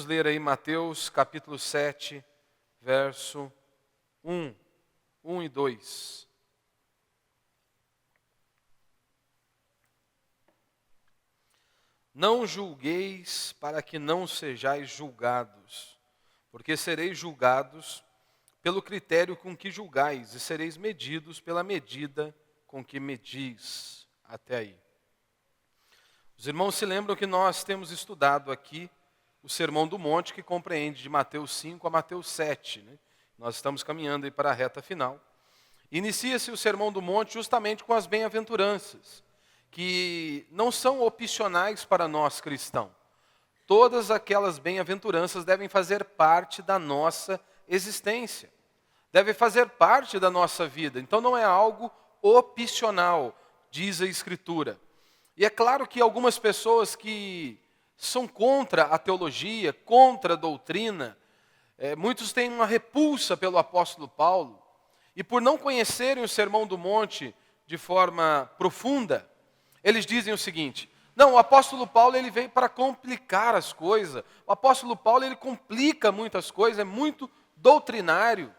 Vamos ler aí Mateus capítulo 7, verso 1 e 2. Não julgueis para que não sejais julgados, porque sereis julgados pelo critério com que julgais, e sereis medidos pela medida com que medis. Até aí. Os irmãos se lembram que nós temos estudado aqui o Sermão do Monte, que compreende de Mateus 5 a Mateus 7. Né? Nós estamos caminhando aí para a reta final. Inicia-se o Sermão do Monte justamente com as bem-aventuranças, que não são opcionais para nós cristãos. Todas aquelas bem-aventuranças devem fazer parte da nossa existência, devem fazer parte da nossa vida. Então não é algo opcional, diz a Escritura. E é claro que algumas pessoas que são contra a teologia, contra a doutrina, muitos têm uma repulsa pelo apóstolo Paulo, e por não conhecerem o Sermão do Monte de forma profunda, eles dizem o seguinte: não, o apóstolo Paulo ele veio para complicar as coisas, o apóstolo Paulo ele complica muitas coisas, é muito doutrinário.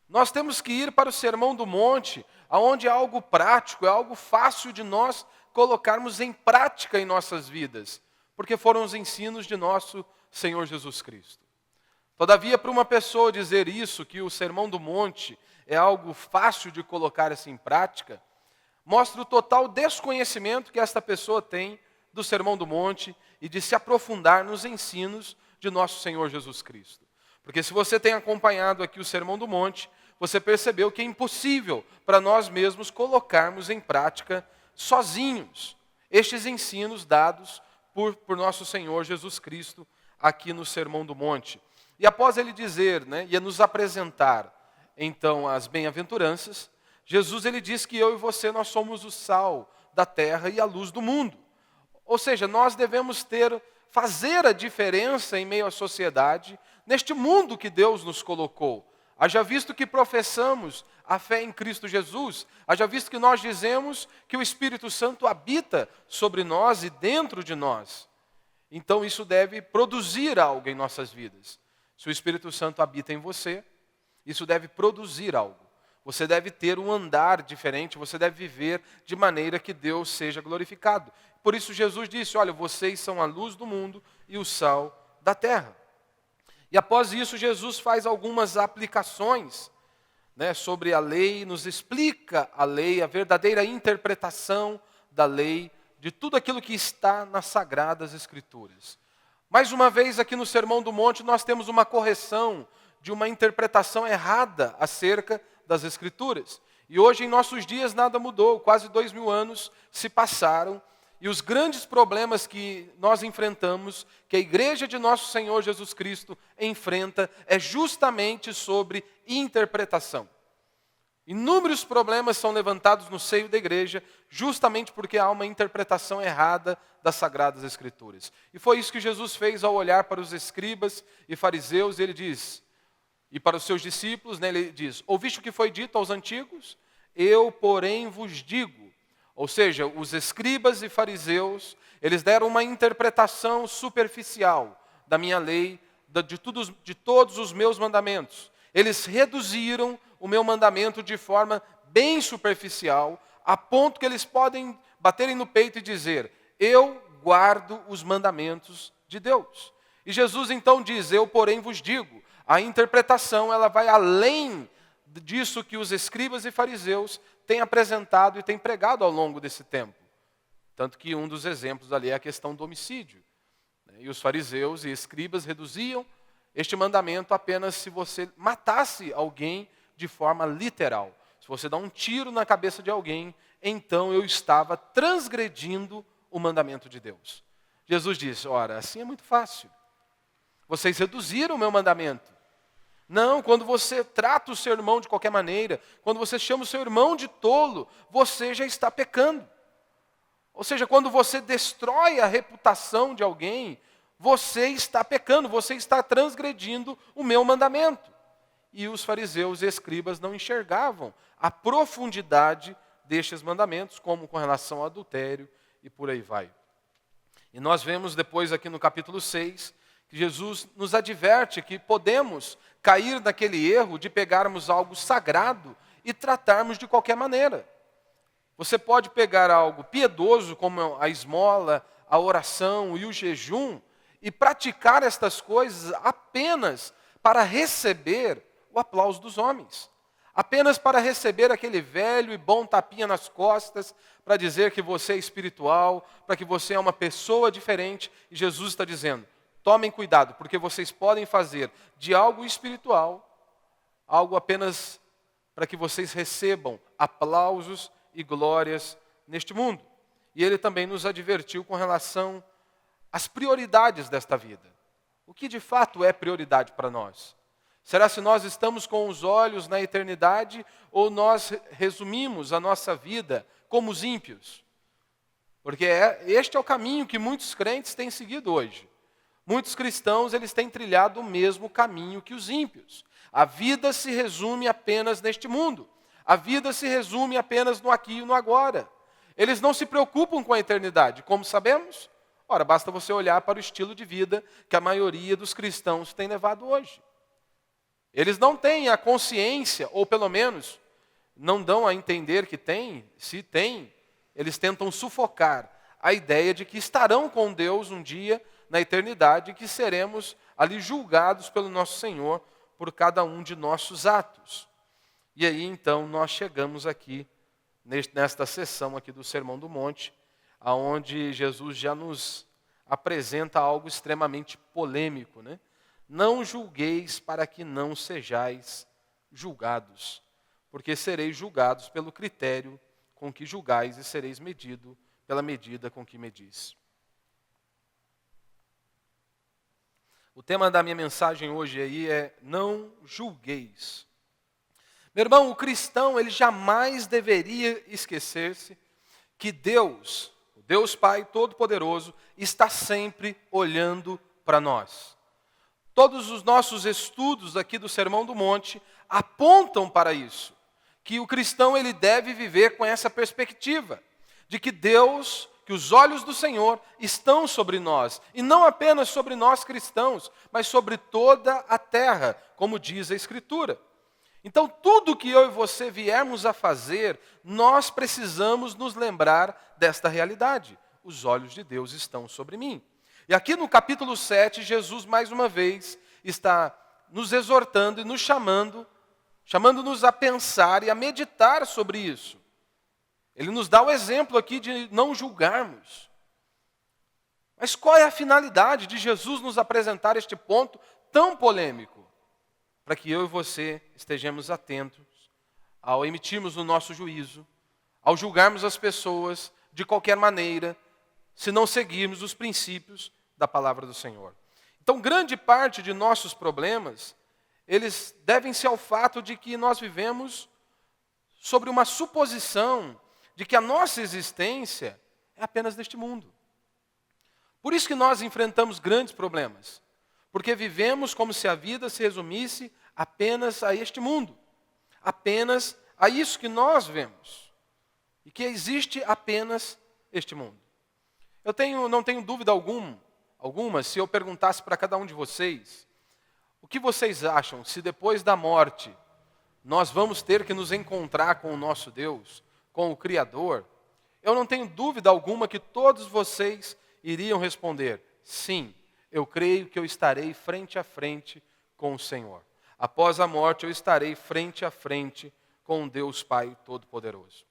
Nós temos que ir para o Sermão do Monte, onde é algo prático, é algo fácil de nós colocarmos em prática em nossas vidas, porque foram os ensinos de nosso Senhor Jesus Cristo. Todavia, para uma pessoa dizer isso, que o Sermão do Monte é algo fácil de colocar assim em prática, mostra o total desconhecimento que esta pessoa tem do Sermão do Monte e de se aprofundar nos ensinos de nosso Senhor Jesus Cristo. Porque se você tem acompanhado aqui o Sermão do Monte, você percebeu que é impossível para nós mesmos colocarmos em prática sozinhos estes ensinos dados por nosso Senhor Jesus Cristo aqui no Sermão do Monte. E após ele dizer, ia nos apresentar então as bem-aventuranças, Jesus ele diz que eu e você nós somos o sal da terra e a luz do mundo. Ou seja, nós devemos fazer a diferença em meio à sociedade, neste mundo que Deus nos colocou. Haja visto que professamos a fé em Cristo Jesus, haja visto que nós dizemos que o Espírito Santo habita sobre nós e dentro de nós. Então isso deve produzir algo em nossas vidas. Se o Espírito Santo habita em você, isso deve produzir algo. Você deve ter um andar diferente, você deve viver de maneira que Deus seja glorificado. Por isso Jesus disse, olha, vocês são a luz do mundo e o sal da terra. E após isso Jesus faz algumas aplicações sobre a lei, nos explica a lei, a verdadeira interpretação da lei, de tudo aquilo que está nas Sagradas Escrituras. Mais uma vez aqui no Sermão do Monte nós temos uma correção de uma interpretação errada acerca das Escrituras. E hoje em nossos dias nada mudou, quase 2000 anos se passaram, e os grandes problemas que nós enfrentamos, que a igreja de nosso Senhor Jesus Cristo enfrenta, é justamente sobre interpretação. Inúmeros problemas são levantados no seio da igreja, justamente porque há uma interpretação errada das Sagradas Escrituras. E foi isso que Jesus fez ao olhar para os escribas e fariseus, e ele diz, e para os seus discípulos, ele diz, ouviste o que foi dito aos antigos? Eu, porém, vos digo. Ou seja, os escribas e fariseus, eles deram uma interpretação superficial da minha lei, de todos os meus mandamentos. Eles reduziram o meu mandamento de forma bem superficial, a ponto que eles podem baterem no peito e dizer, eu guardo os mandamentos de Deus. E Jesus então diz, eu porém vos digo, a interpretação ela vai além disso que os escribas e fariseus têm apresentado e têm pregado ao longo desse tempo. Tanto que um dos exemplos ali é a questão do homicídio. E os fariseus e escribas reduziam este mandamento apenas se você matasse alguém de forma literal. Se você dá um tiro na cabeça de alguém, então eu estava transgredindo o mandamento de Deus. Jesus disse, ora, assim é muito fácil. Vocês reduziram o meu mandamento. Não, quando você trata o seu irmão de qualquer maneira, quando você chama o seu irmão de tolo, você já está pecando. Ou seja, quando você destrói a reputação de alguém, você está pecando, você está transgredindo o meu mandamento. E os fariseus e escribas não enxergavam a profundidade destes mandamentos, como com relação ao adultério e por aí vai. E nós vemos depois aqui no capítulo 6, Jesus nos adverte que podemos cair naquele erro de pegarmos algo sagrado e tratarmos de qualquer maneira. Você pode pegar algo piedoso, como a esmola, a oração e o jejum, e praticar estas coisas apenas para receber o aplauso dos homens. Apenas para receber aquele velho e bom tapinha nas costas, para dizer que você é espiritual, para que você é uma pessoa diferente. E Jesus está dizendo, tomem cuidado, porque vocês podem fazer de algo espiritual, algo apenas para que vocês recebam aplausos e glórias neste mundo. E ele também nos advertiu com relação às prioridades desta vida. O que de fato é prioridade para nós? Será se nós estamos com os olhos na eternidade ou nós resumimos a nossa vida como os ímpios? Porque este é o caminho que muitos crentes têm seguido hoje. Muitos cristãos, eles têm trilhado o mesmo caminho que os ímpios. A vida se resume apenas neste mundo. A vida se resume apenas no aqui e no agora. Eles não se preocupam com a eternidade, como sabemos? Ora, basta você olhar para o estilo de vida que a maioria dos cristãos tem levado hoje. Eles não têm a consciência, ou pelo menos não dão a entender que têm. Se têm, eles tentam sufocar a ideia de que estarão com Deus um dia na eternidade e que seremos ali julgados pelo nosso Senhor por cada um de nossos atos. E aí então nós chegamos aqui nesta sessão aqui do Sermão do Monte, aonde Jesus já nos apresenta algo extremamente polêmico, né? Não julgueis para que não sejais julgados, porque sereis julgados pelo critério com que julgais e sereis medido pela medida com que medis. O tema da minha mensagem hoje aí é não julgueis. Meu irmão, o cristão, ele jamais deveria esquecer-se que Deus, o Deus Pai Todo-Poderoso, está sempre olhando para nós. Todos os nossos estudos aqui do Sermão do Monte apontam para isso, que o cristão ele deve viver com essa perspectiva, de que Deus, que os olhos do Senhor estão sobre nós, e não apenas sobre nós cristãos, mas sobre toda a terra, como diz a Escritura. Então, tudo que eu e você viermos a fazer, nós precisamos nos lembrar desta realidade. Os olhos de Deus estão sobre mim. E aqui no capítulo 7, Jesus mais uma vez está nos exortando e nos chamando-nos a pensar e a meditar sobre isso. Ele nos dá o exemplo aqui de não julgarmos. Mas qual é a finalidade de Jesus nos apresentar este ponto tão polêmico? Para que eu e você estejamos atentos ao emitirmos o nosso juízo, ao julgarmos as pessoas de qualquer maneira, se não seguirmos os princípios da palavra do Senhor. Então, grande parte de nossos problemas, eles devem-se ao fato de que nós vivemos sobre uma suposição de que a nossa existência é apenas neste mundo. Por isso que nós enfrentamos grandes problemas. Porque vivemos como se a vida se resumisse apenas a este mundo. Apenas a isso que nós vemos. E que existe apenas este mundo. Não tenho dúvida alguma, se eu perguntasse para cada um de vocês, o que vocês acham se depois da morte nós vamos ter que nos encontrar com o nosso Deus, com o Criador? Eu não tenho dúvida alguma que todos vocês iriam responder, sim, eu creio que eu estarei frente a frente com o Senhor. Após a morte, eu estarei frente a frente com o Deus Pai Todo-Poderoso.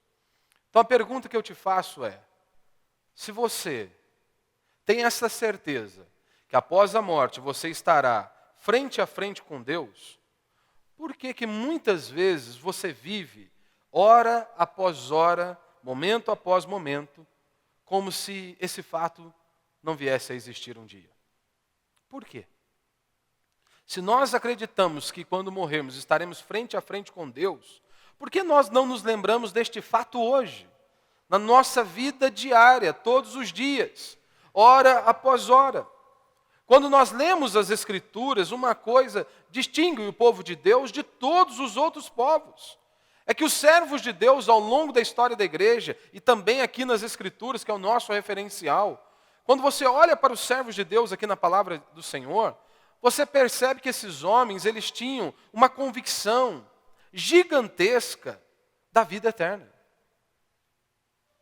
Então a pergunta que eu te faço é, se você tem essa certeza que após a morte você estará frente a frente com Deus, por que muitas vezes você vive, hora após hora, momento após momento, como se esse fato não viesse a existir um dia? Por quê? Se nós acreditamos que quando morrermos estaremos frente a frente com Deus, por que nós não nos lembramos deste fato hoje? Na nossa vida diária, todos os dias, hora após hora. Quando nós lemos as Escrituras, uma coisa distingue o povo de Deus de todos os outros povos. É que os servos de Deus, ao longo da história da igreja, e também aqui nas Escrituras, que é o nosso referencial, Quando você olha para os servos de Deus aqui na palavra do Senhor, você percebe que esses homens, eles tinham uma convicção gigantesca da vida eterna.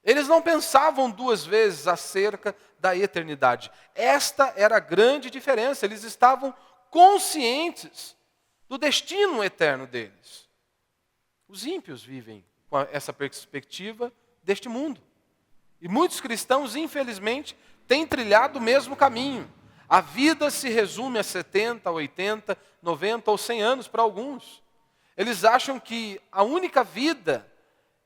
Eles não pensavam duas vezes acerca da eternidade. Esta era a grande diferença. Eles estavam conscientes do destino eterno deles. Os ímpios vivem com essa perspectiva deste mundo. E muitos cristãos, infelizmente, têm trilhado o mesmo caminho. A vida se resume a 70, 80, 90 ou 100 anos para alguns. Eles acham que a única vida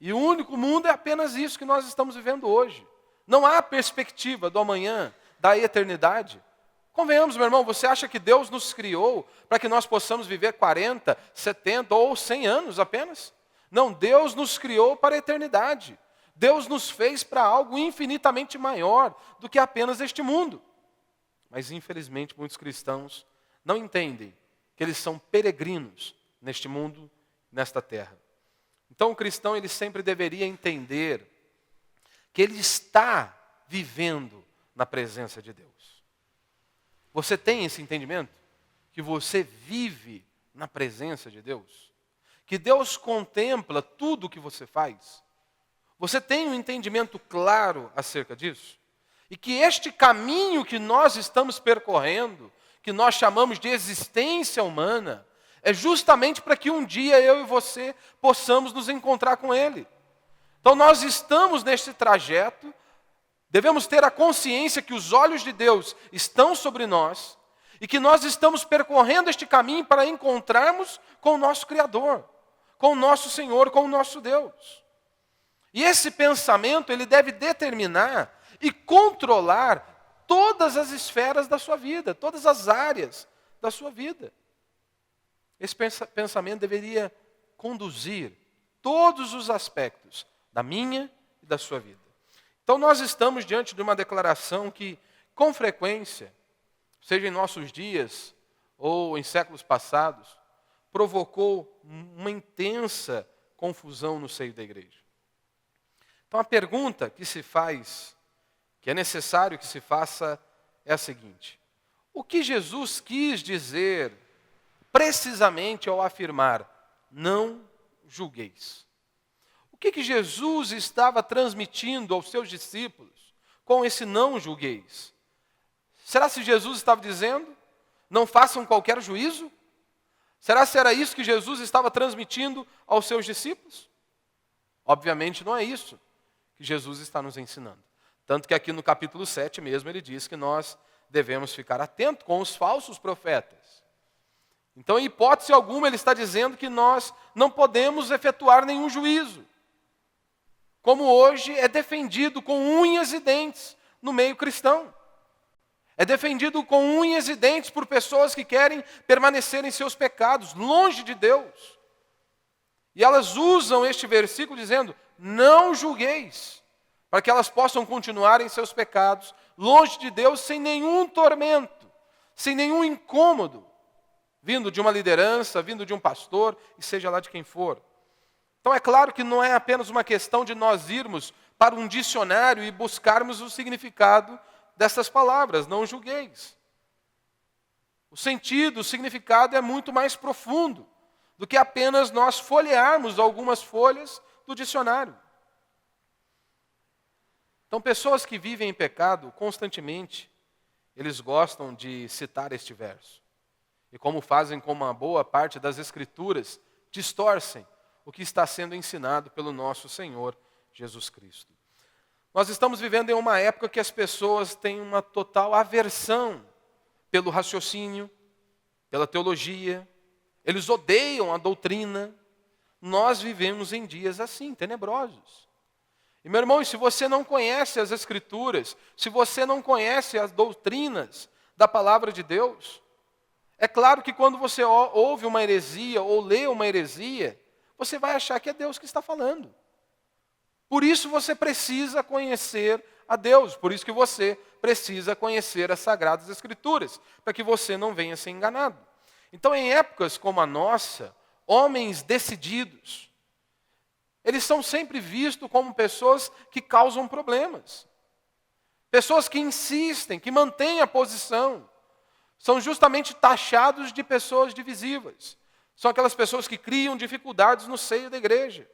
e o único mundo é apenas isso que nós estamos vivendo hoje. Não há perspectiva do amanhã, da eternidade. Convenhamos, meu irmão, você acha que Deus nos criou para que nós possamos viver 40, 70 ou 100 anos apenas? Não, Deus nos criou para a eternidade. Deus nos fez para algo infinitamente maior do que apenas este mundo. Mas, infelizmente, muitos cristãos não entendem que eles são peregrinos neste mundo, nesta terra. Então, o cristão, ele sempre deveria entender que ele está vivendo na presença de Deus. Você tem esse entendimento? Que você vive na presença de Deus? Que Deus contempla tudo o que você faz? Você tem um entendimento claro acerca disso? E que este caminho que nós estamos percorrendo, que nós chamamos de existência humana, é justamente para que um dia eu e você possamos nos encontrar com Ele. Então nós estamos neste trajeto, devemos ter a consciência que os olhos de Deus estão sobre nós e que nós estamos percorrendo este caminho para encontrarmos com o nosso Criador, com o nosso Senhor, com o nosso Deus. E esse pensamento, ele deve determinar e controlar todas as esferas da sua vida, todas as áreas da sua vida. Esse pensamento deveria conduzir todos os aspectos da minha e da sua vida. Então nós estamos diante de uma declaração que, com frequência, seja em nossos dias ou em séculos passados, provocou uma intensa confusão no seio da igreja. Então a pergunta que se faz, que é necessário que se faça, é a seguinte: o que Jesus quis dizer precisamente ao afirmar, não julgueis? O que Jesus estava transmitindo aos seus discípulos com esse não julgueis? Será que Jesus estava dizendo, não façam qualquer juízo? Será que era isso que Jesus estava transmitindo aos seus discípulos? Obviamente não é isso que Jesus está nos ensinando. Tanto que aqui no capítulo 7 mesmo ele diz que nós devemos ficar atentos com os falsos profetas. Então, em hipótese alguma, ele está dizendo que nós não podemos efetuar nenhum juízo. Como hoje é defendido com unhas e dentes no meio cristão. É defendido com unhas e dentes por pessoas que querem permanecer em seus pecados, longe de Deus. E elas usam este versículo dizendo, não julgueis, para que elas possam continuar em seus pecados, longe de Deus, sem nenhum tormento, sem nenhum incômodo, vindo de uma liderança, vindo de um pastor, e seja lá de quem for. Então é claro que não é apenas uma questão de nós irmos para um dicionário e buscarmos o significado dessas palavras, não julgueis. O sentido, o significado é muito mais profundo do que apenas nós folhearmos algumas folhas do dicionário. Então, pessoas que vivem em pecado, constantemente, eles gostam de citar este verso. E como fazem com uma boa parte das Escrituras, distorcem o que está sendo ensinado pelo nosso Senhor Jesus Cristo. Nós estamos vivendo em uma época que as pessoas têm uma total aversão pelo raciocínio, pela teologia. Eles odeiam a doutrina. Nós vivemos em dias assim, tenebrosos. E, meu irmão, se você não conhece as Escrituras, se você não conhece as doutrinas da palavra de Deus, é claro que quando você ouve uma heresia ou lê uma heresia, você vai achar que é Deus que está falando. Por isso você precisa conhecer a Deus, por isso que você precisa conhecer as Sagradas Escrituras, para que você não venha ser enganado. Então, em épocas como a nossa, homens decididos, eles são sempre vistos como pessoas que causam problemas. Pessoas que insistem, que mantêm a posição, são justamente taxados de pessoas divisivas. São aquelas pessoas que criam dificuldades no seio da igreja.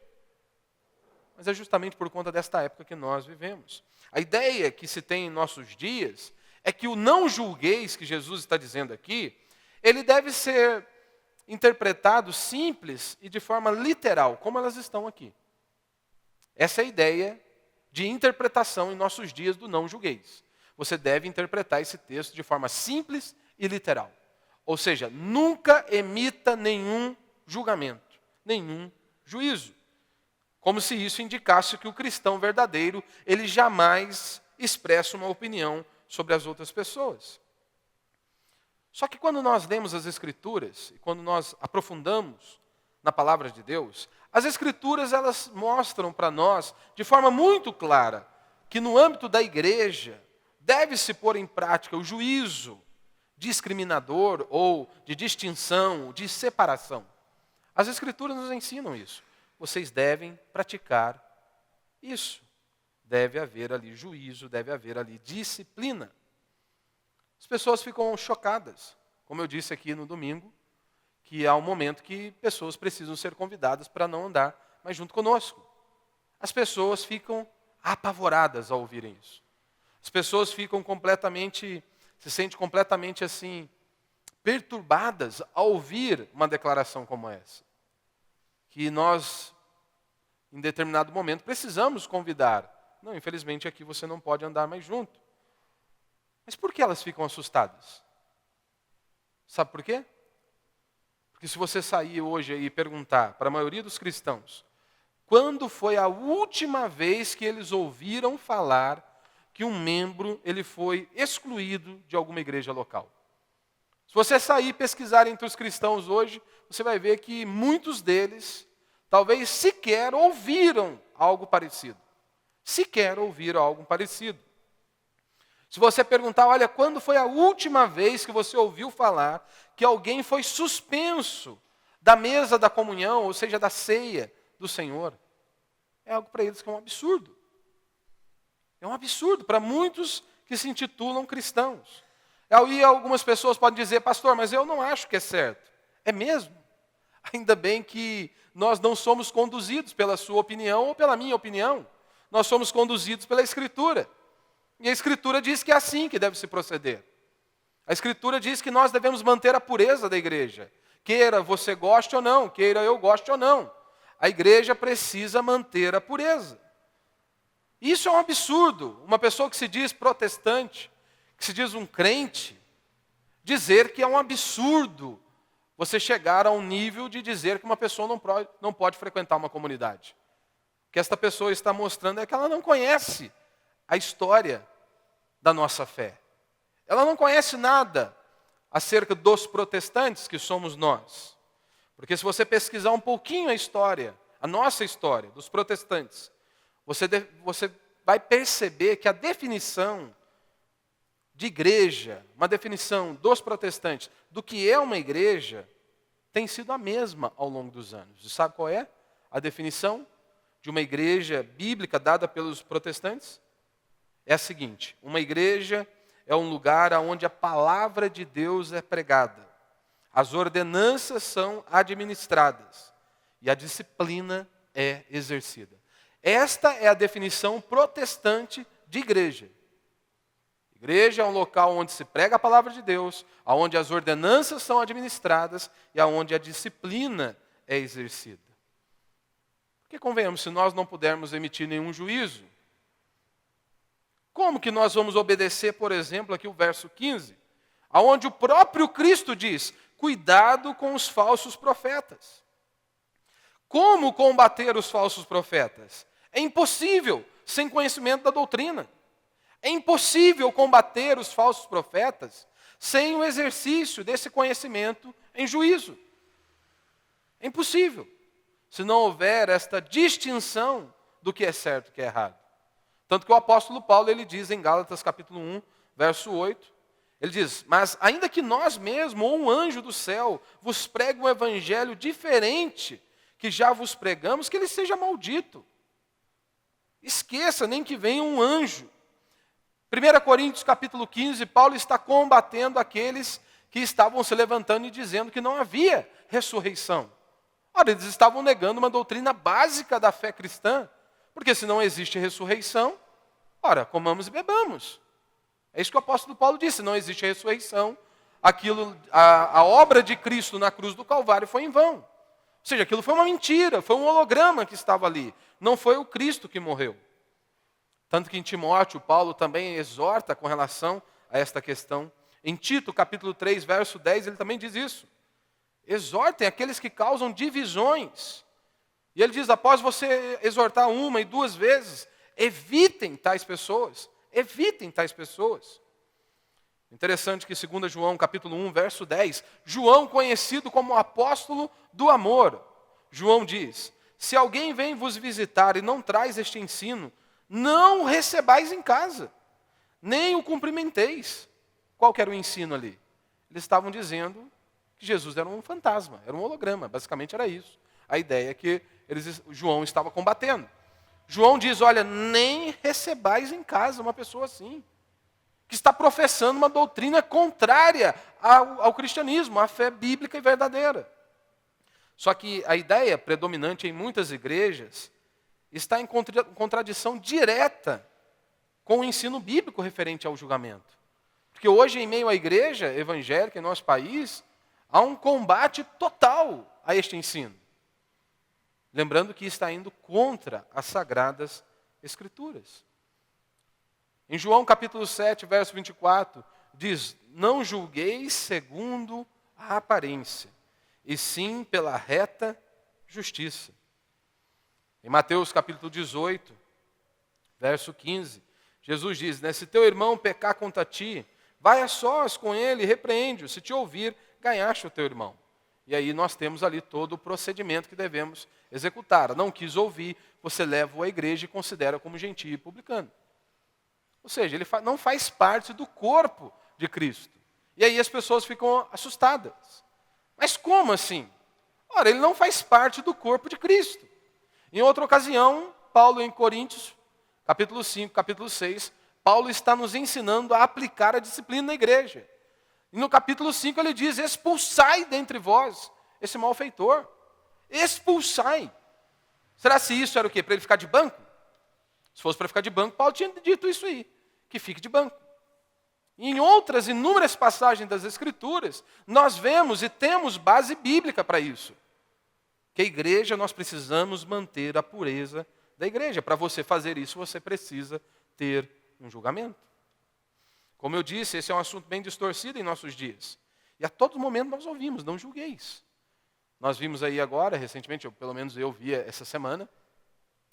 Mas é justamente por conta desta época que nós vivemos. A ideia que se tem em nossos dias é que o não julgueis, que Jesus está dizendo aqui, ele deve ser interpretado simples e de forma literal, como elas estão aqui. Essa é a ideia de interpretação em nossos dias do não julgueis. Você deve interpretar esse texto de forma simples e literal. Ou seja, nunca emita nenhum julgamento, nenhum juízo. Como se isso indicasse que o cristão verdadeiro, ele jamais expressa uma opinião sobre as outras pessoas. Só que quando nós lemos as Escrituras, e quando nós aprofundamos na palavra de Deus, as Escrituras elas mostram para nós, de forma muito clara, que no âmbito da igreja, deve-se pôr em prática o juízo discriminador ou de distinção, de separação. As Escrituras nos ensinam isso. Vocês devem praticar isso. Deve haver ali juízo, deve haver ali disciplina. As pessoas ficam chocadas, como eu disse aqui no domingo, que há um momento que pessoas precisam ser convidadas para não andar mais junto conosco. As pessoas ficam apavoradas ao ouvirem isso. As pessoas ficam se sentem completamente assim, perturbadas ao ouvir uma declaração como essa. Que nós, em determinado momento, precisamos convidar. Não, infelizmente aqui você não pode andar mais junto. Mas por que elas ficam assustadas? Sabe por quê? Porque se você sair hoje e perguntar para a maioria dos cristãos, quando foi a última vez que eles ouviram falar que um membro ele foi excluído de alguma igreja local? Se você sair e pesquisar entre os cristãos hoje, você vai ver que muitos deles talvez sequer ouviram algo parecido. Sequer ouviram algo parecido. Se você perguntar, olha, quando foi a última vez que você ouviu falar que alguém foi suspenso da mesa da comunhão, ou seja, da ceia do Senhor? É algo para eles que é um absurdo. É um absurdo para muitos que se intitulam cristãos. Aí algumas pessoas podem dizer, pastor, mas eu não acho que é certo. É mesmo? Ainda bem que nós não somos conduzidos pela sua opinião ou pela minha opinião. Nós somos conduzidos pela Escritura. E a Escritura diz que é assim que deve se proceder. A Escritura diz que nós devemos manter a pureza da igreja. Queira você goste ou não, queira eu goste ou não. A igreja precisa manter a pureza. Isso é um absurdo. Uma pessoa que se diz protestante, que se diz um crente, dizer que é um absurdo você chegar a um nível de dizer que uma pessoa não pode frequentar uma comunidade. O que esta pessoa está mostrando é que ela não conhece a história da nossa fé. Ela não conhece nada acerca dos protestantes que somos nós. Porque se você pesquisar um pouquinho a nossa história dos protestantes, você vai perceber que a definição de igreja, uma definição dos protestantes do que é uma igreja, tem sido a mesma ao longo dos anos. E sabe qual é a definição de uma igreja bíblica dada pelos protestantes? É a seguinte: uma igreja é um lugar onde a palavra de Deus é pregada, as ordenanças são administradas e a disciplina é exercida. Esta é a definição protestante de igreja. Igreja é um local onde se prega a palavra de Deus, onde as ordenanças são administradas e onde a disciplina é exercida. Porque convenhamos, se nós não pudermos emitir nenhum juízo, como que nós vamos obedecer, por exemplo, aqui o verso 15, onde o próprio Cristo diz, cuidado com os falsos profetas. Como combater os falsos profetas? É impossível sem conhecimento da doutrina. É impossível combater os falsos profetas sem o exercício desse conhecimento em juízo. É impossível, se não houver esta distinção do que é certo e o que é errado. Tanto que o apóstolo Paulo, ele diz em Gálatas capítulo 1, verso 8, ele diz, mas ainda que nós mesmos, ou um anjo do céu, vos pregue um evangelho diferente que já vos pregamos, que ele seja maldito. Esqueça, nem que venha um anjo 1 Coríntios capítulo 15, Paulo está combatendo aqueles que estavam se levantando e dizendo que não havia ressurreição. Ora, eles estavam negando uma doutrina básica da fé cristã, porque se não existe ressurreição, ora, comamos e bebamos. É isso que o apóstolo Paulo disse, não existe ressurreição, a obra de Cristo na cruz do Calvário foi em vão. Ou seja, aquilo foi uma mentira, foi um holograma que estava ali, não foi o Cristo que morreu. Tanto que em Timóteo, Paulo também exorta com relação a esta questão. Em Tito, capítulo 3, verso 10, ele também diz isso. Exortem aqueles que causam divisões. E ele diz, após você exortar uma e duas vezes, evitem tais pessoas. Evitem tais pessoas. Interessante que 2 João, capítulo 1, verso 10, João, conhecido como apóstolo do amor, João diz, se alguém vem vos visitar e não traz este ensino, não o recebais em casa, nem o cumprimenteis. Qual que era o ensino ali? Eles estavam dizendo que Jesus era um fantasma, era um holograma, basicamente era isso. A ideia que João estava combatendo. João diz, olha, nem recebais em casa uma pessoa assim, que está professando uma doutrina contrária ao cristianismo, à fé bíblica e verdadeira. Só que a ideia predominante em muitas igrejas está em contradição direta com o ensino bíblico referente ao julgamento. Porque hoje, em meio à igreja evangélica em nosso país, há um combate total a este ensino. Lembrando que está indo contra as sagradas escrituras. Em João capítulo 7, verso 24, diz, não julgueis segundo a aparência, e sim pela reta justiça. Em Mateus capítulo 18, verso 15, Jesus diz, né, se teu irmão pecar contra ti, vai a sós com ele e repreende-o. Se te ouvir, ganhaste o teu irmão. E aí nós temos ali todo o procedimento que devemos executar. Não quis ouvir, você leva-o à igreja e considera como gentio e publicano. Ou seja, ele não faz parte do corpo de Cristo. E aí as pessoas ficam assustadas. Mas como assim? Ora, ele não faz parte do corpo de Cristo. Em outra ocasião, Paulo em Coríntios, capítulo 5, capítulo 6, Paulo está nos ensinando a aplicar a disciplina na igreja. E no capítulo 5 ele diz, expulsai dentre vós esse malfeitor. Expulsai. Será se isso era o quê? Para ele ficar de banco? Se fosse para ficar de banco, Paulo tinha dito isso aí, que fique de banco. E em outras inúmeras passagens das Escrituras, nós vemos e temos base bíblica para isso. Que a igreja, nós precisamos manter a pureza da igreja. Para você fazer isso, você precisa ter um julgamento. Como eu disse, esse é um assunto bem distorcido em nossos dias. E a todo momento nós ouvimos, não julgueis. Nós vimos aí agora, recentemente, pelo menos eu vi essa semana,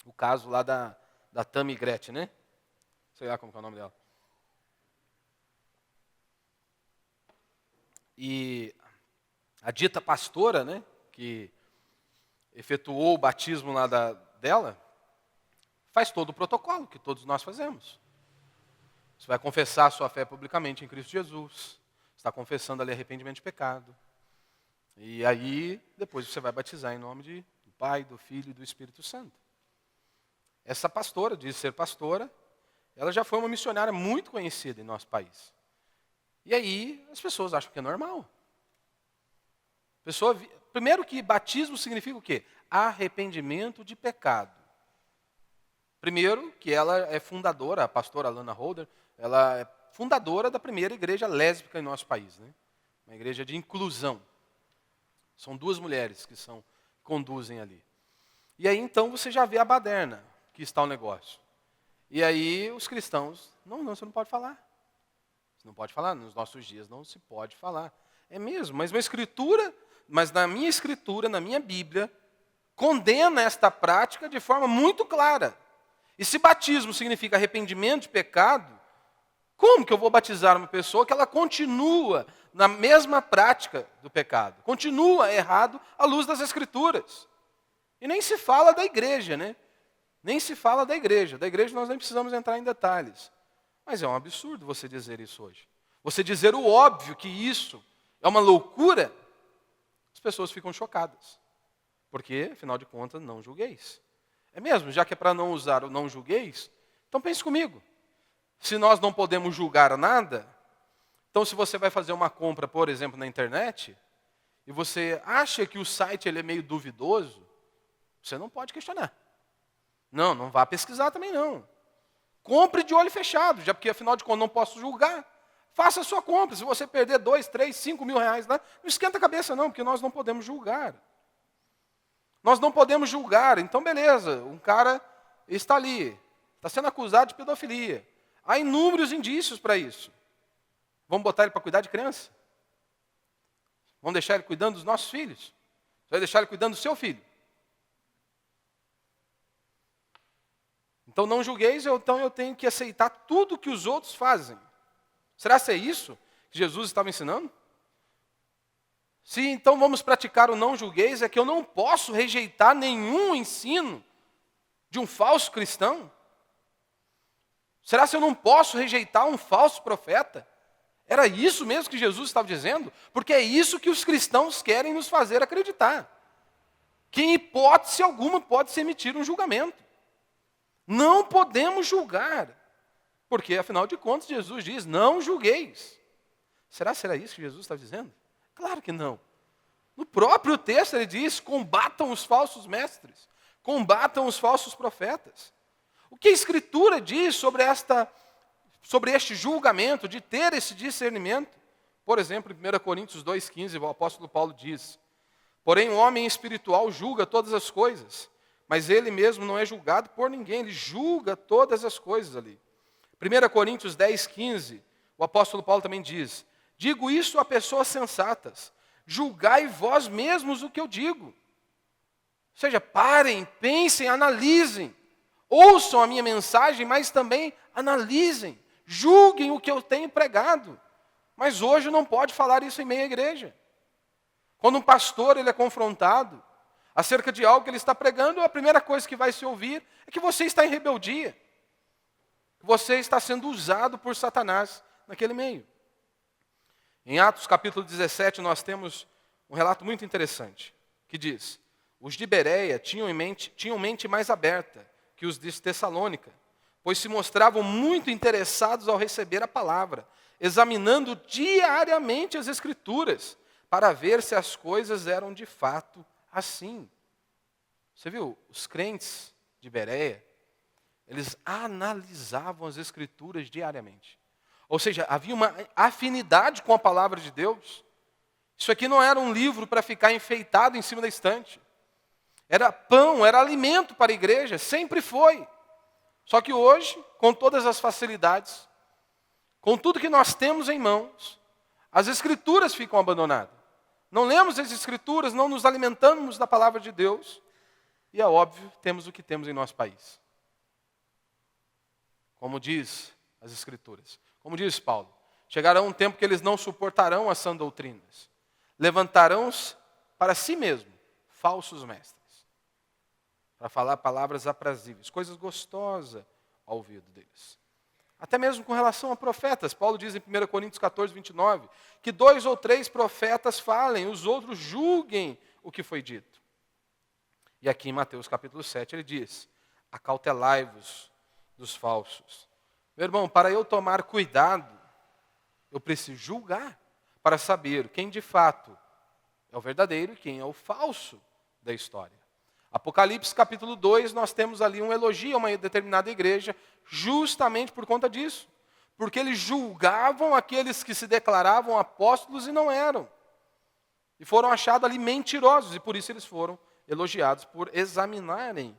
o caso lá da Tammy Gretchen, né? Sei lá como é o nome dela. E a dita pastora, né, que efetuou o batismo lá dela, faz todo o protocolo que todos nós fazemos. Você vai confessar a sua fé publicamente em Cristo Jesus. Está confessando ali arrependimento de pecado. E aí, depois você vai batizar em nome do Pai, do Filho e do Espírito Santo. Essa pastora, diz ser pastora, ela já foi uma missionária muito conhecida em nosso país. E aí, as pessoas acham que é normal. Primeiro que batismo significa o quê? Arrependimento de pecado. Primeiro que ela é fundadora, a pastora Lana Holder, ela é fundadora da primeira igreja lésbica em nosso país, né? Uma igreja de inclusão. São duas mulheres que conduzem ali. E aí então você já vê a baderna que está o negócio. E aí os cristãos, não, você não pode falar. Você não pode falar, nos nossos dias não se pode falar. É mesmo, mas na minha escritura, na minha Bíblia, condena esta prática de forma muito clara. E se batismo significa arrependimento de pecado, como que eu vou batizar uma pessoa que ela continua na mesma prática do pecado? Continua errado à luz das Escrituras. E nem se fala da igreja, né? Nem se fala da igreja. Da igreja nós nem precisamos entrar em detalhes. Mas é um absurdo você dizer isso hoje. Você dizer o óbvio que isso é uma loucura, as pessoas ficam chocadas. Porque, afinal de contas, não julgueis. É mesmo, já que é para não usar o não julgueis, então pense comigo. se nós não podemos julgar nada, então se você vai fazer uma compra, por exemplo, na internet, e você acha que o site ele é meio duvidoso, você não pode questionar. Não vá pesquisar também não. Compre de olho fechado, já porque afinal de contas não posso julgar. Faça a sua compra. Se você perder 2, 3, 5 mil reais lá, não esquenta a cabeça não, porque nós não podemos julgar. Nós não podemos julgar. Então, beleza, um cara está ali, está sendo acusado de pedofilia. Há inúmeros indícios para isso. Vamos botar ele para cuidar de criança? Vamos deixar ele cuidando dos nossos filhos? Você vai deixar ele cuidando do seu filho? Então não julgueis, então eu tenho que aceitar tudo que os outros fazem. Será que é isso que Jesus estava ensinando? Se então vamos praticar o não julgueis, é que eu não posso rejeitar nenhum ensino de um falso cristão? Será que eu não posso rejeitar um falso profeta? Era isso mesmo que Jesus estava dizendo? Porque é isso que os cristãos querem nos fazer acreditar. Que em hipótese alguma pode-se emitir um julgamento. Não podemos julgar. Porque, afinal de contas, Jesus diz, não julgueis. Será isso que Jesus está dizendo? Claro que não. No próprio texto ele diz, combatam os falsos mestres. Combatam os falsos profetas. O que a Escritura diz sobre este julgamento, de ter esse discernimento? Por exemplo, em 1 Coríntios 2,15, o apóstolo Paulo diz, porém o homem espiritual julga todas as coisas, mas ele mesmo não é julgado por ninguém, ele julga todas as coisas ali. 1 Coríntios 10,15, o apóstolo Paulo também diz, digo isso a pessoas sensatas, julgai vós mesmos o que eu digo. Ou seja, parem, pensem, analisem, ouçam a minha mensagem, mas também analisem, julguem o que eu tenho pregado. Mas hoje não pode falar isso em meio à igreja. Quando um pastor ele é confrontado acerca de algo que ele está pregando, a primeira coisa que vai se ouvir é que você está em rebeldia. Que você está sendo usado por Satanás naquele meio. Em Atos capítulo 17 nós temos um relato muito interessante, que diz, os de Bereia tinham mente mais aberta que os de Tessalônica, pois se mostravam muito interessados ao receber a palavra, examinando diariamente as Escrituras, para ver se as coisas eram de fato assim. Você viu, os crentes de Bereia, eles analisavam as Escrituras diariamente. Ou seja, havia uma afinidade com a palavra de Deus. Isso aqui não era um livro para ficar enfeitado em cima da estante. Era pão, era alimento para a igreja, sempre foi. Só que hoje, com todas as facilidades, com tudo que nós temos em mãos, as Escrituras ficam abandonadas. Não lemos as Escrituras, não nos alimentamos da palavra de Deus. E é óbvio, temos o que temos em nosso país. Como diz as Escrituras. Como diz Paulo, chegará um tempo que eles não suportarão as sãs doutrinas. Levantarão-se para si mesmo falsos mestres. Para falar palavras aprazíveis, coisas gostosas ao ouvido deles. Até mesmo com relação a profetas. Paulo diz em 1 Coríntios 14, 29, que 2 ou 3 profetas falem, os outros julguem o que foi dito. E aqui em Mateus capítulo 7 ele diz, acautelai-vos dos falsos. Meu irmão, para eu tomar cuidado, eu preciso julgar, para saber quem de fato é o verdadeiro e quem é o falso da história. Apocalipse capítulo 2, nós temos ali um elogio a uma determinada igreja, justamente por conta disso. Porque eles julgavam aqueles que se declaravam apóstolos e não eram. E foram achados ali mentirosos, e por isso eles foram elogiados por examinarem.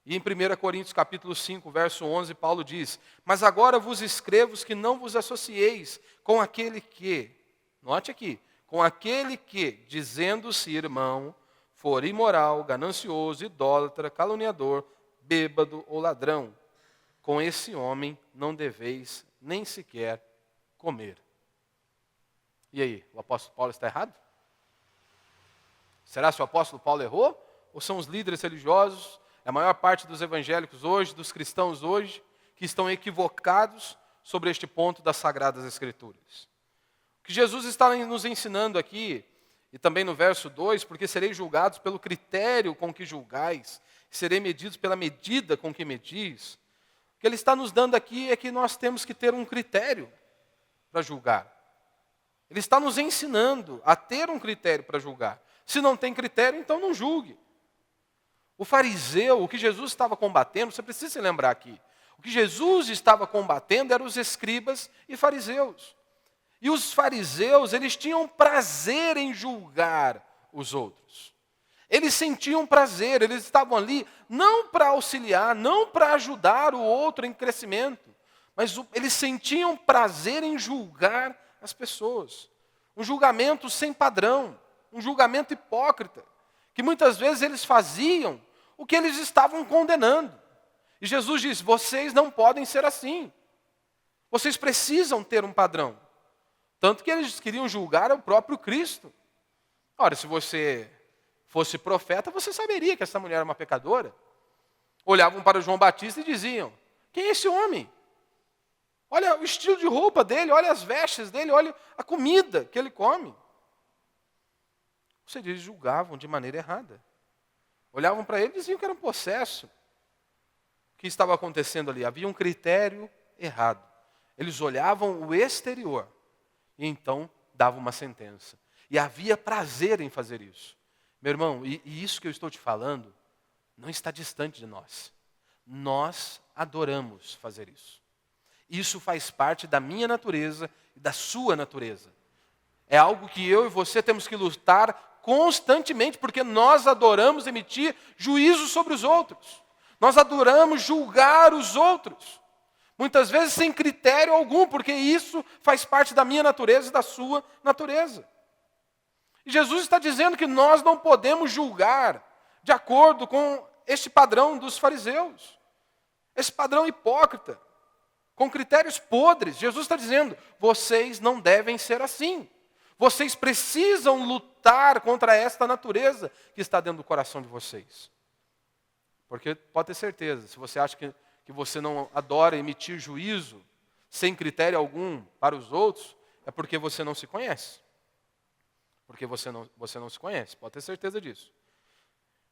E em 1 Coríntios capítulo 5, verso 11, Paulo diz, mas agora vos escrevo que não vos associeis com aquele que, note aqui, com aquele que, dizendo-se irmão, for imoral, ganancioso, idólatra, caluniador, bêbado ou ladrão. Com esse homem não deveis nem sequer comer. E aí, o apóstolo Paulo está errado? Será que o apóstolo Paulo errou? Ou são os líderes religiosos, a maior parte dos evangélicos hoje, dos cristãos hoje, que estão equivocados sobre este ponto das Sagradas Escrituras? O que Jesus está nos ensinando aqui, e também no verso 2, porque sereis julgados pelo critério com que julgais, serei medidos pela medida com que medis. O que ele está nos dando aqui é que nós temos que ter um critério para julgar. Ele está nos ensinando a ter um critério para julgar. Se não tem critério, então não julgue. O fariseu, o que Jesus estava combatendo, você precisa se lembrar aqui. O que Jesus estava combatendo eram os escribas e fariseus. E os fariseus, eles tinham prazer em julgar os outros. Eles sentiam prazer, eles estavam ali não para auxiliar, não para ajudar o outro em crescimento, mas eles sentiam prazer em julgar as pessoas. Um julgamento sem padrão, um julgamento hipócrita, que muitas vezes eles faziam o que eles estavam condenando. E Jesus diz: vocês não podem ser assim. Vocês precisam ter um padrão. Tanto que eles queriam julgar o próprio Cristo. Ora, se você fosse profeta, você saberia que essa mulher era uma pecadora. Olhavam para João Batista e diziam: quem é esse homem? Olha o estilo de roupa dele, olha as vestes dele, olha a comida que ele come. Ou seja, eles julgavam de maneira errada. Olhavam para ele e diziam que era um possesso. O que estava acontecendo ali? Havia um critério errado. Eles olhavam o exterior e então davam uma sentença. E havia prazer em fazer isso. Meu irmão, e isso que eu estou te falando não está distante de nós. Nós adoramos fazer isso. Isso faz parte da minha natureza e da sua natureza. É algo que eu e você temos que lutar constantemente, porque nós adoramos emitir juízo sobre os outros. Nós adoramos julgar os outros. Muitas vezes sem critério algum, porque isso faz parte da minha natureza e da sua natureza. E Jesus está dizendo que nós não podemos julgar de acordo com este padrão dos fariseus. Esse padrão hipócrita, com critérios podres. Jesus está dizendo: vocês não devem ser assim. Vocês precisam lutar contra esta natureza que está dentro do coração de vocês. Porque pode ter certeza, se você acha que você não adora emitir juízo sem critério algum para os outros, é porque você não se conhece. Porque você não se conhece, pode ter certeza disso.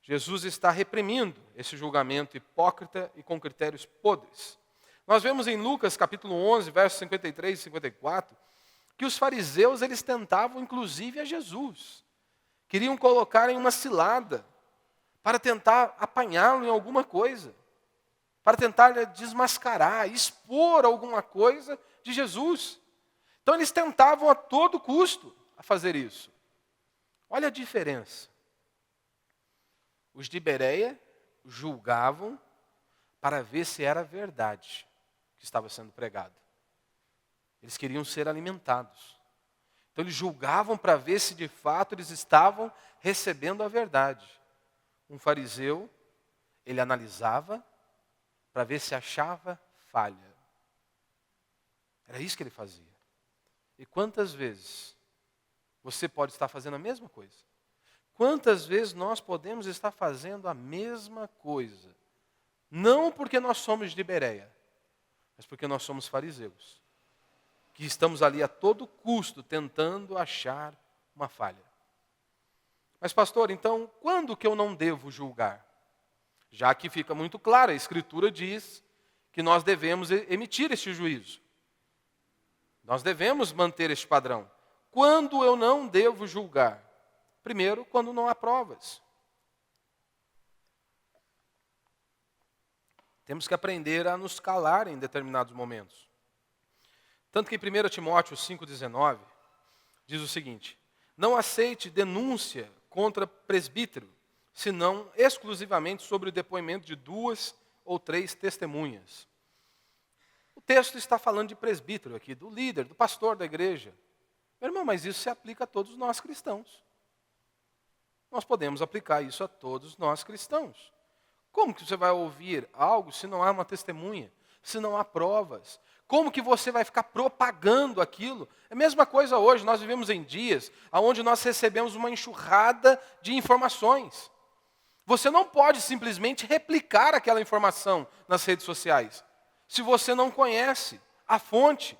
Jesus está reprimindo esse julgamento hipócrita e com critérios podres. Nós vemos em Lucas capítulo 11, versos 53 e 54, que os fariseus eles tentavam inclusive a Jesus. Queriam colocar em uma cilada para tentar apanhá-lo em alguma coisa. Para tentar desmascarar, expor alguma coisa de Jesus. Então eles tentavam a todo custo a fazer isso. Olha a diferença. Os de Bereia julgavam para ver se era verdade o que estava sendo pregado. Eles queriam ser alimentados. Então eles julgavam para ver se de fato eles estavam recebendo a verdade. Um fariseu, ele analisava para ver se achava falha. Era isso que ele fazia. E quantas vezes você pode estar fazendo a mesma coisa? Quantas vezes nós podemos estar fazendo a mesma coisa? Não porque nós somos de Bereia, mas porque nós somos fariseus. Que estamos ali a todo custo tentando achar uma falha. Mas pastor, então, quando que eu não devo julgar? Já que fica muito claro, a Escritura diz que nós devemos emitir este juízo. Nós devemos manter este padrão. Quando eu não devo julgar? Primeiro, quando não há provas. Temos que aprender a nos calar em determinados momentos. Tanto que em 1 Timóteo 5,19, diz o seguinte: não aceite denúncia contra presbítero, senão exclusivamente sobre o depoimento de 2 ou 3 testemunhas. O texto está falando de presbítero aqui, do líder, do pastor da igreja. Meu irmão, mas isso se aplica a todos nós cristãos. Nós podemos aplicar isso a todos nós cristãos. Como que você vai ouvir algo se não há uma testemunha, se não há provas? Como que você vai ficar propagando aquilo? É a mesma coisa hoje, nós vivemos em dias onde nós recebemos uma enxurrada de informações. Você não pode simplesmente replicar aquela informação nas redes sociais, se você não conhece a fonte,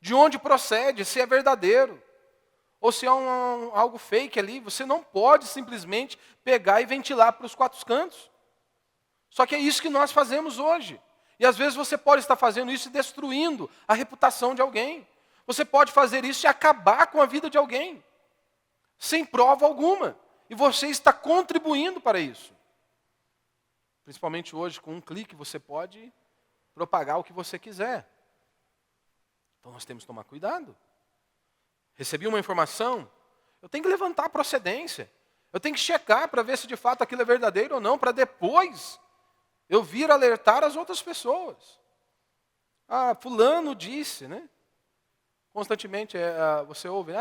de onde procede, se é verdadeiro, ou se é algo fake ali. Você não pode simplesmente pegar e ventilar para os 4 cantos. Só que é isso que nós fazemos hoje. E às vezes você pode estar fazendo isso e destruindo a reputação de alguém. Você pode fazer isso e acabar com a vida de alguém, sem prova alguma. E você está contribuindo para isso. Principalmente hoje, com um clique, você pode propagar o que você quiser. Então nós temos que tomar cuidado. Recebi uma informação, eu tenho que levantar a procedência. Eu tenho que checar para ver se de fato aquilo é verdadeiro ou não, para depois eu vir alertar as outras pessoas. Ah, fulano disse, né? Constantemente você ouve,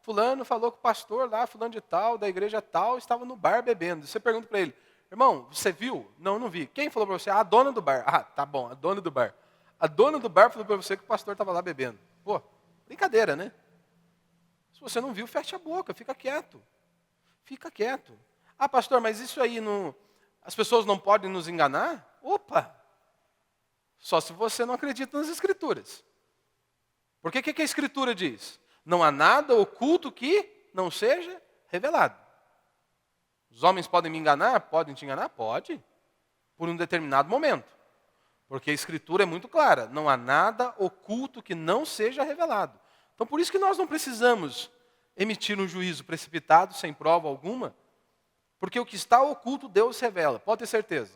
fulano falou que o pastor lá, fulano de tal, da igreja tal, estava no bar bebendo. Você pergunta para ele, irmão, você viu? Não, não vi. Quem falou para você? A dona do bar. Ah, tá bom, a dona do bar. A dona do bar falou para você que o pastor estava lá bebendo. Pô, brincadeira, né? Se você não viu, fecha a boca, fica quieto. Fica quieto. Ah, pastor, mas isso aí não... As pessoas não podem nos enganar? Opa! Só se você não acredita nas Escrituras. Porque o que a Escritura diz? Não há nada oculto que não seja revelado. Os homens podem me enganar? Podem te enganar? Pode. Por um determinado momento. Porque a Escritura é muito clara. Não há nada oculto que não seja revelado. Então por isso que nós não precisamos emitir um juízo precipitado, sem prova alguma. Porque o que está oculto, Deus revela. Pode ter certeza.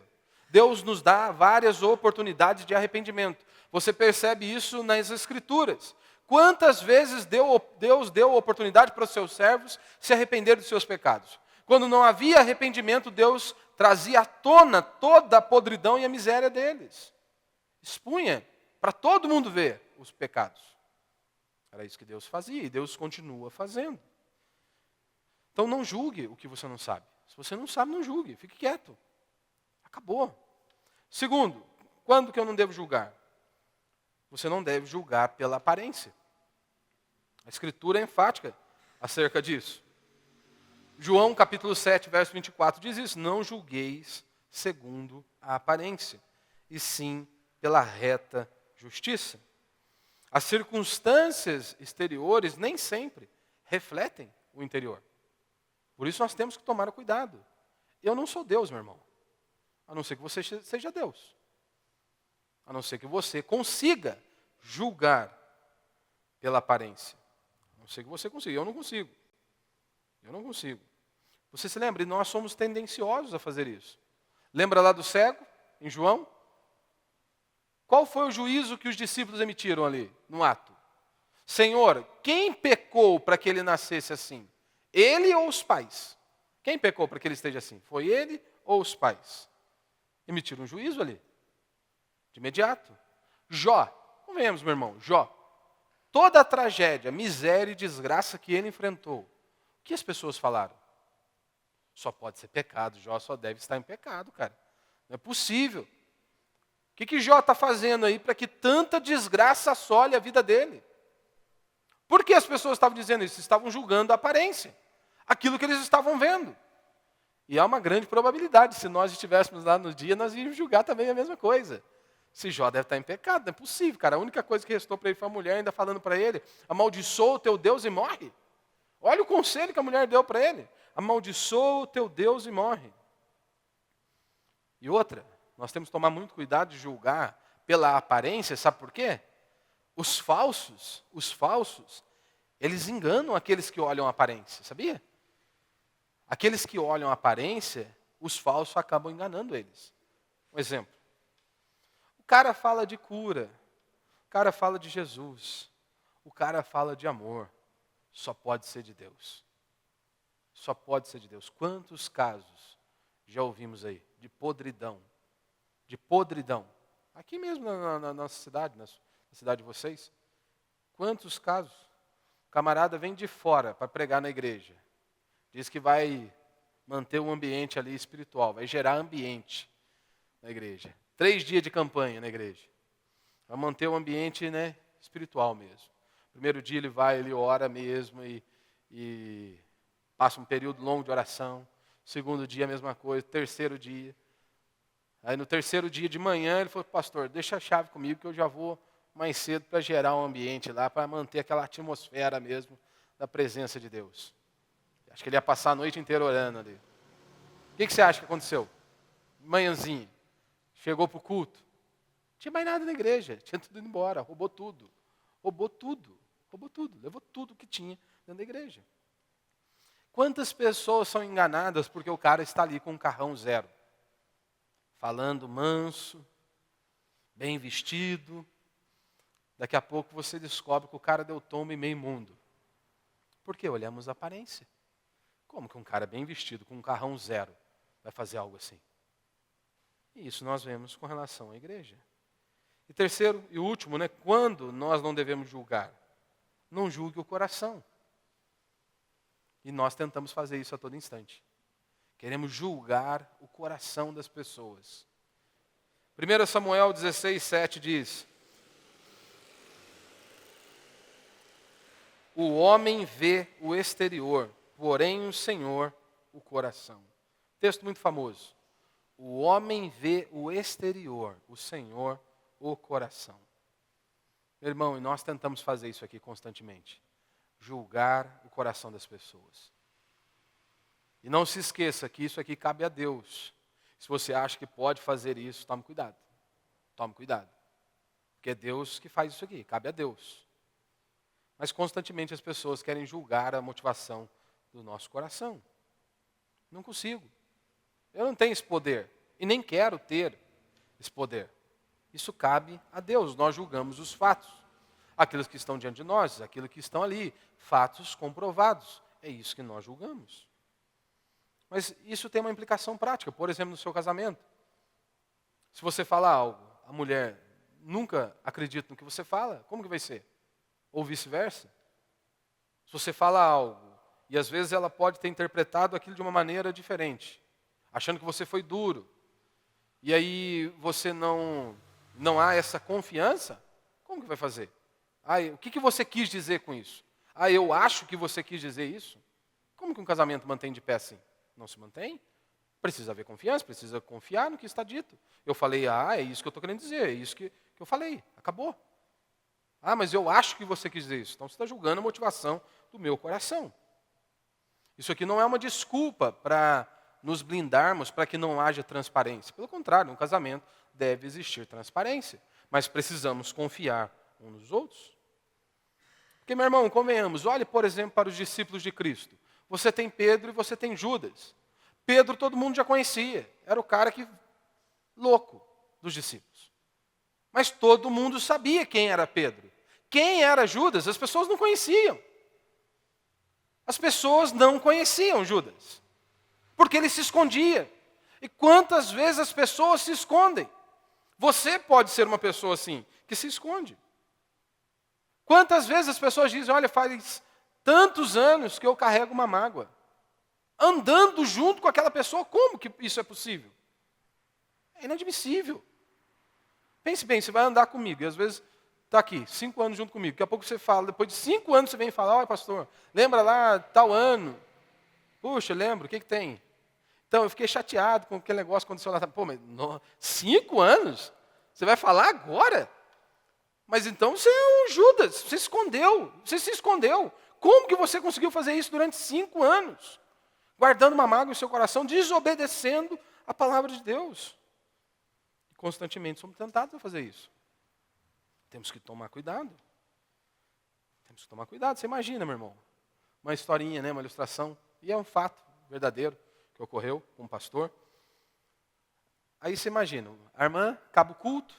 Deus nos dá várias oportunidades de arrependimento. Você percebe isso nas Escrituras. Quantas vezes Deus deu oportunidade para os seus servos se arrepender dos seus pecados? Quando não havia arrependimento, Deus trazia à tona toda a podridão e a miséria deles. Expunha para todo mundo ver os pecados. Era isso que Deus fazia e Deus continua fazendo. Então não julgue o que você não sabe. Se você não sabe, não julgue. Fique quieto. Acabou. Segundo, quando que eu não devo julgar? Você não deve julgar pela aparência. A Escritura é enfática acerca disso. João capítulo 7, verso 24 diz isso. Não julgueis segundo a aparência, e sim pela reta justiça. As circunstâncias exteriores nem sempre refletem o interior. Por isso nós temos que tomar cuidado. Eu não sou Deus, meu irmão. A não ser que você seja Deus. A não ser que você consiga julgar pela aparência. A não ser que você consiga. Eu não consigo. Eu não consigo. Você se lembra? E nós somos tendenciosos a fazer isso. Lembra lá do cego, em João? Qual foi o juízo que os discípulos emitiram ali, no ato? Senhor, quem pecou para que ele nascesse assim? Ele ou os pais? Quem pecou para que ele esteja assim? Foi ele ou os pais? Emitiram um juízo ali. De imediato. Jó, convenhamos, meu irmão, Jó. Toda a tragédia, miséria e desgraça que ele enfrentou. O que as pessoas falaram? Só pode ser pecado, Jó só deve estar em pecado, cara. Não é possível. O que Jó está fazendo aí para que tanta desgraça assole a vida dele? Por que as pessoas estavam dizendo isso? Estavam julgando a aparência. Aquilo que eles estavam vendo. E há uma grande probabilidade, se nós estivéssemos lá no dia, nós íamos julgar também a mesma coisa. Se Jó deve estar em pecado, não é possível, cara. A única coisa que restou para ele foi a mulher ainda falando para ele, amaldiçoa o teu Deus e morre. Olha o conselho que a mulher deu para ele. Amaldiçoa o teu Deus e morre. E outra, nós temos que tomar muito cuidado de julgar pela aparência, sabe por quê? Os falsos, eles enganam aqueles que olham a aparência, sabia? Aqueles que olham a aparência, os falsos acabam enganando eles. Um exemplo. O cara fala de cura, o cara fala de Jesus, o cara fala de amor. Só pode ser de Deus. Só pode ser de Deus. Quantos casos já ouvimos aí de podridão? De podridão. Aqui mesmo na nossa cidade, na cidade de vocês. Quantos casos? O camarada vem de fora para pregar na igreja. Diz que vai manter o ambiente ali espiritual, vai gerar ambiente na igreja. 3 dias de campanha na igreja. Vai manter o ambiente, né, espiritual mesmo. Primeiro dia ele vai, ele ora mesmo e passa um período longo de oração. Segundo dia a mesma coisa. Terceiro dia. Aí no terceiro dia de manhã ele falou, pastor, deixa a chave comigo que eu já vou mais cedo para gerar um ambiente lá, para manter aquela atmosfera mesmo da presença de Deus. Acho que ele ia passar a noite inteira orando ali. O que você acha que aconteceu? Manhãzinha. Chegou para o culto. tinha mais nada na igreja, tinha tudo ido embora, roubou tudo. Levou tudo que tinha dentro da igreja. Quantas pessoas são enganadas porque o cara está ali com um carrão zero? Falando manso, bem vestido. Daqui a pouco você descobre que o cara deu tombo e meio imundo. Porque olhamos a aparência. Como que um cara bem vestido com um carrão zero vai fazer algo assim? E isso nós vemos com relação à igreja. E terceiro e último, quando nós não devemos julgar? Não julgue o coração. E nós tentamos fazer isso a todo instante. Queremos julgar o coração das pessoas. 1 Samuel 16:7 diz: o homem vê o exterior, porém o Senhor o coração. Texto muito famoso. O homem vê o exterior, o Senhor o coração. Meu irmão, e nós tentamos fazer isso aqui constantemente. Julgar o coração das pessoas. E não se esqueça que isso aqui cabe a Deus. Se você acha que pode fazer isso, tome cuidado. Tome cuidado. Porque é Deus que faz isso aqui, cabe a Deus. Mas constantemente as pessoas querem julgar a motivação do nosso coração. Não consigo. Eu não tenho esse poder. E nem quero ter esse poder. Isso cabe a Deus. Nós julgamos os fatos. Aqueles que estão diante de nós, aqueles que estão ali. Fatos comprovados. É isso que nós julgamos. Mas isso tem uma implicação prática. Por exemplo, no seu casamento. Se você falar algo, a mulher nunca acredita no que você fala, como que vai ser? Ou vice-versa. Se você fala algo, e às vezes ela pode ter interpretado aquilo de uma maneira diferente, achando que você foi duro, e aí você não há essa confiança, como que vai fazer? O que você quis dizer com isso? Eu acho que você quis dizer isso. Como que um casamento mantém de pé assim? Não se mantém? Precisa haver confiança, precisa confiar no que está dito. Eu falei, é isso que eu estou querendo dizer, é isso que eu falei, acabou. Mas eu acho que você quis dizer isso. Então você está julgando a motivação do meu coração. Isso aqui não é uma desculpa para nos blindarmos para que não haja transparência. Pelo contrário, no casamento deve existir transparência. Mas precisamos confiar uns nos outros. Porque, meu irmão, convenhamos, olhe, por exemplo, para os discípulos de Cristo. Você tem Pedro e você tem Judas. Pedro todo mundo já conhecia. Era o cara louco dos discípulos. Mas todo mundo sabia quem era Pedro. Quem era Judas, as pessoas não conheciam. As pessoas não conheciam Judas. Porque ele se escondia. E quantas vezes as pessoas se escondem? Você pode ser uma pessoa assim, que se esconde. Quantas vezes as pessoas dizem, olha, faz tantos anos que eu carrego uma mágoa. Andando junto com aquela pessoa, como que isso é possível? É inadmissível. Pense bem, você vai andar comigo, e às vezes está aqui, 5 anos junto comigo. Daqui a pouco você fala, depois de 5 anos você vem falar, olha pastor, lembra lá tal ano? Puxa, lembro, o que tem? Então, eu fiquei chateado com aquele negócio que aconteceu lá. Pô, mas 5 anos? Você vai falar agora? Mas então você é um Judas, você se escondeu. Como que você conseguiu fazer isso durante 5 anos? Guardando uma mágoa em seu coração, desobedecendo a palavra de Deus. Constantemente somos tentados a fazer isso. Temos que tomar cuidado. Temos que tomar cuidado. Você imagina, meu irmão, uma historinha, uma ilustração, e é um fato verdadeiro que ocorreu com um pastor. Aí você imagina, a irmã acaba o culto,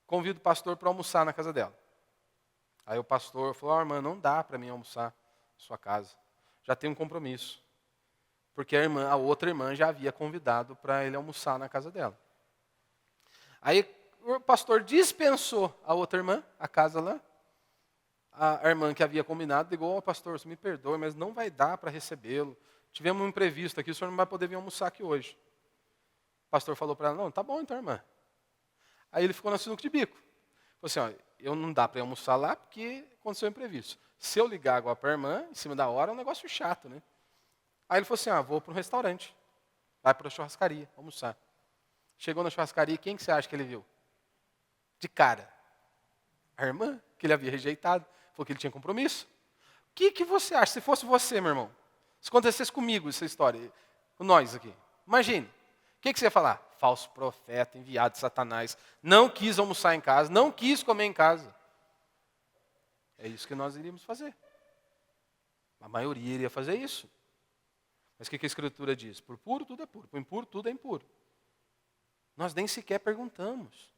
convida o pastor para almoçar na casa dela. Aí o pastor falou, irmã, não dá para mim almoçar na sua casa. Já tem um compromisso. Porque a outra irmã já havia convidado para ele almoçar na casa dela. Aí o pastor dispensou a outra irmã, a casa lá. A irmã que havia combinado ligou, pastor, você me perdoe, mas não vai dar para recebê-lo. Tivemos um imprevisto aqui, o senhor não vai poder vir almoçar aqui hoje. O pastor falou para ela, não, tá bom então, irmã. Aí ele ficou na sinuca de bico. Falou assim, eu não dá para ir almoçar lá porque aconteceu um imprevisto. Se eu ligar agora para a irmã, em cima da hora, é um negócio chato, né? Aí ele falou assim, vou para um restaurante. Vai para a churrascaria, almoçar. Chegou na churrascaria, quem que você acha que ele viu? De cara. A irmã, que ele havia rejeitado. Falou que ele tinha compromisso. O que você acha? Se fosse você, meu irmão. Se acontecesse comigo essa história, com nós aqui. Imagine. O que você ia falar? falso profeta, enviado de Satanás. Não quis almoçar em casa, não quis comer em casa. É isso que nós iríamos fazer. A maioria iria fazer isso. Mas o que a Escritura diz? Por puro tudo é puro, por impuro tudo é impuro. Nós nem sequer perguntamos.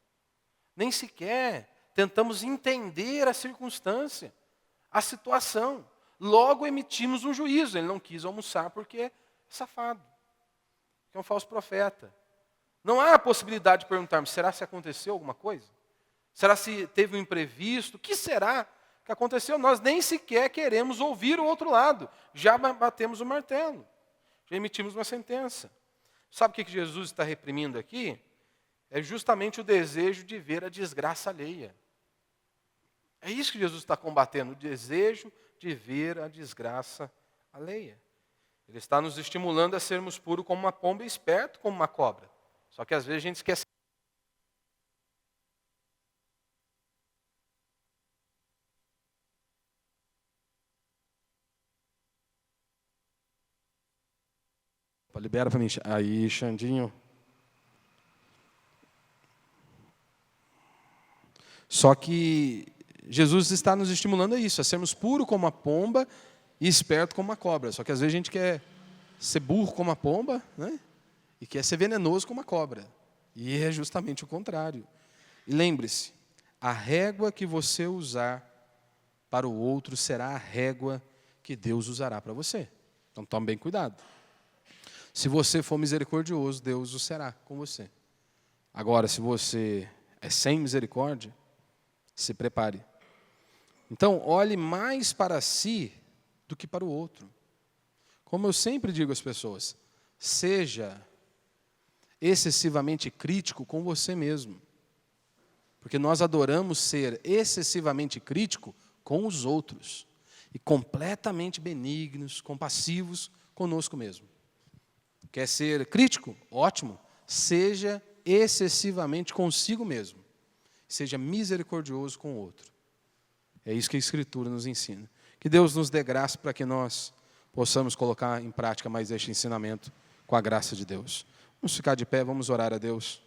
Nem sequer tentamos entender a circunstância, a situação. Logo emitimos um juízo. Ele não quis almoçar porque é safado, que é um falso profeta. Não há a possibilidade de perguntarmos, será se aconteceu alguma coisa? Será se teve um imprevisto? O que será que aconteceu? Nós nem sequer queremos ouvir o outro lado. Já batemos o martelo. Já emitimos uma sentença. Sabe o que Jesus está reprimindo aqui? É justamente o desejo de ver a desgraça alheia. É isso que Jesus está combatendo, o desejo de ver a desgraça alheia. Ele está nos estimulando a sermos puros como uma pomba e esperto como uma cobra. Só que às vezes a gente esquece. Libera para mim. Aí, Xandinho. Só que Jesus está nos estimulando a isso, a sermos puros como a pomba e esperto como a cobra. Só que às vezes a gente quer ser burro como a pomba, né? E quer ser venenoso como a cobra. E é justamente o contrário. E lembre-se, a régua que você usar para o outro será a régua que Deus usará para você. Então tome bem cuidado. Se você for misericordioso, Deus o será com você. Agora, se você é sem misericórdia, se prepare. Então, olhe mais para si do que para o outro. Como eu sempre digo às pessoas, seja excessivamente crítico com você mesmo. Porque nós adoramos ser excessivamente crítico com os outros. E completamente benignos, compassivos conosco mesmo. Quer ser crítico? Ótimo. Seja excessivamente consigo mesmo. Seja misericordioso com o outro. É isso que a Escritura nos ensina. Que Deus nos dê graça para que nós possamos colocar em prática mais este ensinamento com a graça de Deus. Vamos ficar de pé, vamos orar a Deus.